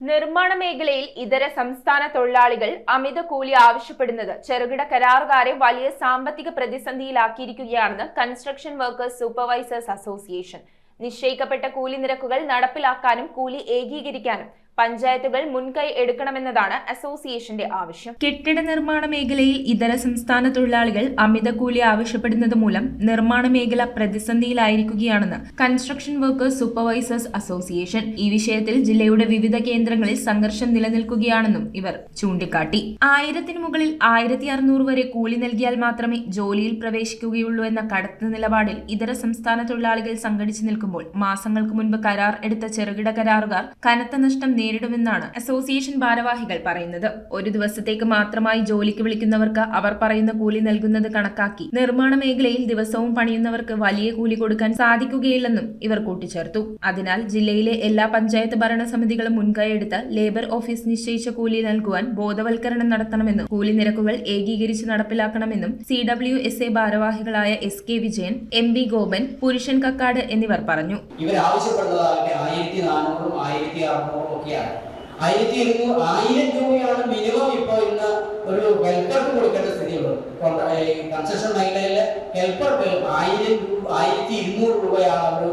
നിർമ്മാണ മേഖലയിൽ ഇതര സംസ്ഥാന തൊഴിലാളികൾ അമിത കൂലി ആവശ്യപ്പെടുന്നത് ചെറുകിട കരാറുകാരെ വലിയ സാമ്പത്തിക പ്രതിസന്ധിയിലാക്കിയിരിക്കുകയാണെന്ന് കൺസ്ട്രക്ഷൻ വർക്കേഴ്സ് സൂപ്പർവൈസേഴ്സ് അസോസിയേഷൻ. നിശ്ചയിക്കപ്പെട്ട കൂലി നിരക്കുകൾ നടപ്പിലാക്കാനും കൂലി ഏകീകരിക്കാനും പഞ്ചായത്തുകൾ മുൻകൈ എടുക്കണമെന്നതാണ് അസോസിയേഷന്റെ ആവശ്യം. കെട്ടിട നിർമ്മാണ മേഖലയിൽ ഇതര സംസ്ഥാന തൊഴിലാളികൾ അമിത കൂലി ആവശ്യപ്പെടുന്നത് മൂലം നിർമ്മാണ മേഖല പ്രതിസന്ധിയിലായിരിക്കുകയാണെന്ന് കൺസ്ട്രക്ഷൻ വർക്കേഴ്സ് സൂപ്പർവൈസേഴ്സ് അസോസിയേഷൻ. ഈ വിഷയത്തിൽ ജില്ലയുടെ വിവിധ കേന്ദ്രങ്ങളിൽ സംഘർഷം നിലനിൽക്കുകയാണെന്നും ഇവർ ചൂണ്ടിക്കാട്ടി. 1000-ന് മുകളിൽ 1600 വരെ കൂലി നൽകിയാൽ മാത്രമേ ജോലിയിൽ പ്രവേശിക്കുകയുള്ളൂ എന്ന കടുത്ത നിലപാടിൽ ഇതര സംസ്ഥാന തൊഴിലാളികൾ സംഘടിച്ചു നിൽക്കുമ്പോൾ മാസങ്ങൾക്ക് മുൻപ് കരാർ എടുത്ത ചെറുകിട കരാറുകാർ കനത്ത നഷ്ടം നേരിടുമെന്നാണ് അസോസിയേഷൻ ഭാരവാഹികൾ പറയുന്നത്. ഒരു ദിവസത്തേക്ക് മാത്രമായി ജോലിക്ക് വിളിക്കുന്നവർക്ക് അവർ പറയുന്ന കൂലി നൽകുന്നത് കണക്കാക്കി നിർമ്മാണ മേഖലയിൽ ദിവസവും പണിയുന്നവർക്ക് വലിയ കൂലി കൊടുക്കാൻ സാധിക്കുകയില്ലെന്നും ഇവർ കൂട്ടിച്ചേർത്തു. അതിനാൽ ജില്ലയിലെ എല്ലാ പഞ്ചായത്ത് ഭരണസമിതികളും മുൻകൈയെടുത്ത് ലേബർ ഓഫീസ് നിശ്ചയിച്ച കൂലി നൽകുവാൻ ബോധവൽക്കരണം നടത്തണമെന്നും കൂലി നിരക്കുകൾ ഏകീകരിച്ച് നടപ്പിലാക്കണമെന്നും CWSA ഭാരവാഹികളായ SK വിജയൻ, MB ഗോപൻ, പുരുഷൻ കക്കാട് എന്നിവർ പറഞ്ഞു. ഇവർ ആവശ്യപ്പെടുന്നതാകട്ടെ 1400-ഉം 1600-ഉം ഒക്കെയാണ്. 1200-1000 രൂപയാണ് മിനിമം ഇപ്പോൾ ഇന്ന് ഒരു ഹെൽപ്പർക്ക് കൊടുക്കേണ്ട സ്ഥിതിയുള്ളത്. കൺസ്ട്രക്ഷൻ മേഖലയിലെ ഹെൽപ്പർക്ക് 1200 രൂപയാണ് അവർ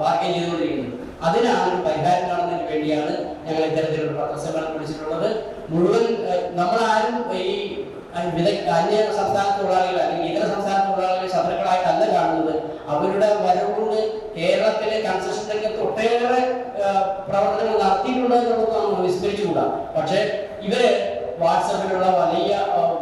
ബാർഗൈൻ ചെയ്തുകൊണ്ടിരിക്കുന്നത്. അതിനാണ് ഒരു പരിഹാരം കാണുന്നതിന് വേണ്ടിയാണ് ഞങ്ങൾ ഇത്തരത്തിലുള്ള പത്രസമ്മേളനം വിളിച്ചിട്ടുള്ളത്. മുഴുവൻ നമ്മളാരും ഈ അന്യ സംസ്ഥാന തൊഴിലാളികൾ അല്ലെങ്കിൽ ഇതര സംസ്ഥാന തൊഴിലാളികളെ ശത്രുക്കളായിട്ടല്ല കാണുന്നത്. അവരുടെ വരവുകൊണ്ട് കേരളത്തിലെ കൺസ്ട്രക്ഷൻ രംഗത്ത് ഒട്ടേറെ പ്രവർത്തനങ്ങൾ നടത്തിയിട്ടുണ്ട് എന്നുള്ളത് നമ്മൾ വിസ്മരിച്ചുകൂടാ. പക്ഷേ ഇവര് വാട്സാപ്പിലുള്ള വലിയ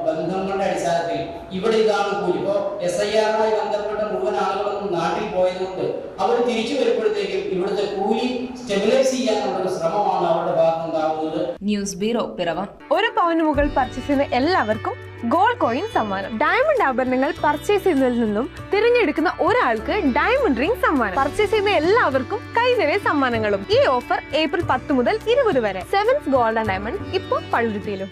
ബന്ധങ്ങളുടെ അടിസ്ഥാനത്തിൽ ഇവിടെ ഇതാണ് കൂലി. ഇപ്പോൾ SIR-മായി ബന്ധപ്പെട്ട മുഴുവൻ ആളുകളും നാട്ടിൽ പോയതുകൊണ്ട് അവർ തിരിച്ചു വരുമ്പോഴത്തേക്കും ഇവിടുത്തെ കൂലി സ്റ്റെബിലൈസ് ചെയ്യാനുള്ള ഒരു ശ്രമമാണ് അവരുടെ ഭാഗത്തുനിന്നുണ്ടാകുന്നത്. News bureau, Piravom. ഒരു പവന് മുകളിൽ പർച്ചേസ് ചെയ്യുന്ന എല്ലാവർക്കും ഗോൾഡ് കോയിൻ സമ്മാനം. ഡയമണ്ട് ആഭരണങ്ങൾ പർച്ചേസ് ചെയ്യുന്നതിൽ നിന്നും തിരഞ്ഞെടുക്കുന്ന ഒരാൾക്ക് ഡയമണ്ട് റിംഗ് സമ്മാനം. പർച്ചേസ് ചെയ്യുന്ന എല്ലാവർക്കും കൈനിറയെ സമ്മാനങ്ങളും. ഈ ഓഫർ ഏപ്രിൽ 10 മുതൽ 20 വരെ. സെവൻസ് ഗോൾഡ് ആൻഡ് ഡയമണ്ട് ഇപ്പോൾ പള്ളുരുത്തിയിലും.